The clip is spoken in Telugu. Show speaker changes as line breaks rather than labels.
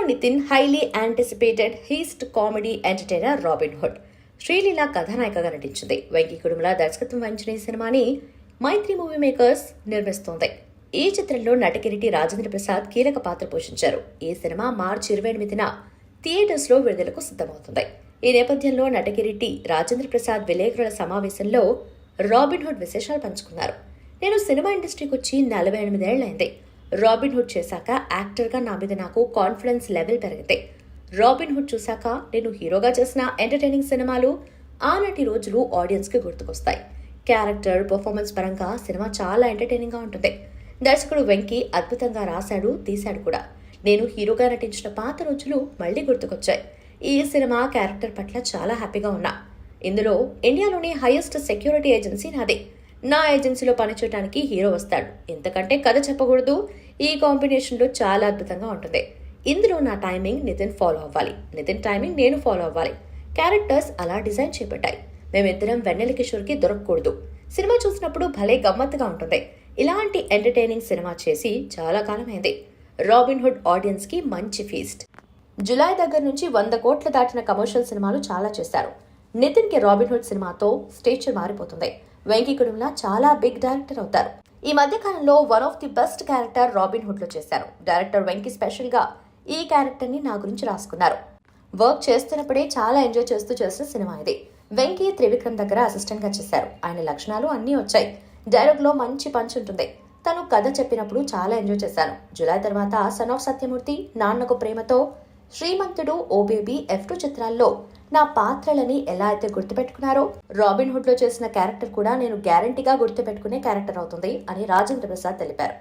Nitin highly anticipated heist comedy entertainer Robin Hood Sreeleela కథానాయికగా నటించింది. వెంకీ కుడుముల దర్శకత్వం వహించిన ఈ సినిమాని మైత్రి మూవీ మేకర్స్ నిర్మిస్తోంది. ఈ చిత్రంలో నటకిరీటి రాజేంద్ర ప్రసాద్ కీలక పాత్ర పోషించారు. ఈ సినిమా మార్చి 28న థియేటర్స్ లో విడుదలకు సిద్ధమవుతుంది. ఈ నేపథ్యంలో నటకిరీటి రాజేంద్ర ప్రసాద్ విలేకరుల సమావేశంలో రాబిన్ హుడ్ విశేషాలు పంచుకున్నారు. నేను సినిమా ఇండస్ట్రీకి వచ్చి 48 ఏళ్లైంది. రాబిన్ హుడ్ చేశాక యాక్టర్గా నా మీద నాకు కాన్ఫిడెన్స్ లెవెల్ పెరిగింది. రాబిన్ హుడ్ చూశాక నేను హీరోగా చేసిన ఎంటర్టైనింగ్ సినిమాలు ఆనాటి రోజులు ఆడియన్స్కి గుర్తుకొస్తాయి. క్యారెక్టర్ పర్ఫార్మెన్స్ పరంగా సినిమా చాలా ఎంటర్టైనింగ్గా ఉంటుంది. దర్శకుడు వెంకీ అద్భుతంగా రాశాడు, తీశాడు కూడా. నేను హీరోగా నటించిన పాత రోజులు మళ్లీ గుర్తుకొచ్చాయి. ఈ సినిమా క్యారెక్టర్ పట్ల చాలా హ్యాపీగా ఉన్నా. ఇందులో ఇండియాలోని హైయెస్ట్ సెక్యూరిటీ ఏజెన్సీ నాదే. నా ఏజెన్సీలో పనిచేయడానికి హీరో వస్తాడు. ఇంతకంటే కథ చెప్పకూడదు. ఈ కాంబినేషన్లో చాలా అద్భుతంగా ఉంటుంది. ఇందులో నా టైమింగ్ నితిన్ ఫాలో అవ్వాలి, నితిన్ టైమింగ్ నేను ఫాలో అవ్వాలి. క్యారెక్టర్స్ అలా డిజైన్ చేయబడ్డాయి. మేమిద్దరం వెన్నెల కిషోర్కి దొరకకూడదు. సినిమా చూసినప్పుడు భలే గమ్మత్తుగా ఉంటుంది. ఇలాంటి ఎంటర్టైనింగ్ సినిమా చేసి చాలా కాలమైంది. రాబిన్ హుడ్ ఆడియన్స్ కి మంచి ఫీస్ట్. జులై దగ్గర నుంచి 100 కోట్లు దాటిన కమర్షియల్ సినిమాలు చాలా చేశారు. నితిన్ కి రాబిన్ హుడ్ సినిమాతో స్టేచర్ మారిపోతుంది. వెంకీ కుడుముల చాలా బిగ్ డైరెక్టర్ అవుతారు. ఈ మధ్య కాలంలో one of the best character robin hood లో చేశారు. డైరెక్టర్ వెంకీ స్పెషల్ గా ఈ క్యారెక్టర్ ని నా గురించి రాసుకున్నారు. వర్క్ చేస్తున్నప్పుడే చాలా ఎంజాయ్ చేస్తూ చేసిన సినిమా ఇది. వెంకీ త్రివిక్రమ్ దగ్గర అసిస్టెంట్ గా చేశారు. ఆయన లక్షణాలు అన్నీ వచ్చాయి. డైలాగ్ లో మంచి పంచ్ ఉంటుంది. తను కథ చెప్పినప్పుడు చాలా ఎంజాయ్ చేశాను. జులై తర్వాత son of Satyamurthy, Nannaku Prematho, Srimanthudu, oh baby, F2 చిత్రాల్లో నా పాత్రలని ఎలా అయితే గుర్తుపెట్టుకున్నారో రాబిన్ హుడ్ లో చేసిన క్యారెక్టర్ కూడా నేను గ్యారంటీగా గుర్తుపెట్టుకునే క్యారెక్టర్ అవుతుంది అని రాజేంద్ర ప్రసాద్ తెలిపారు.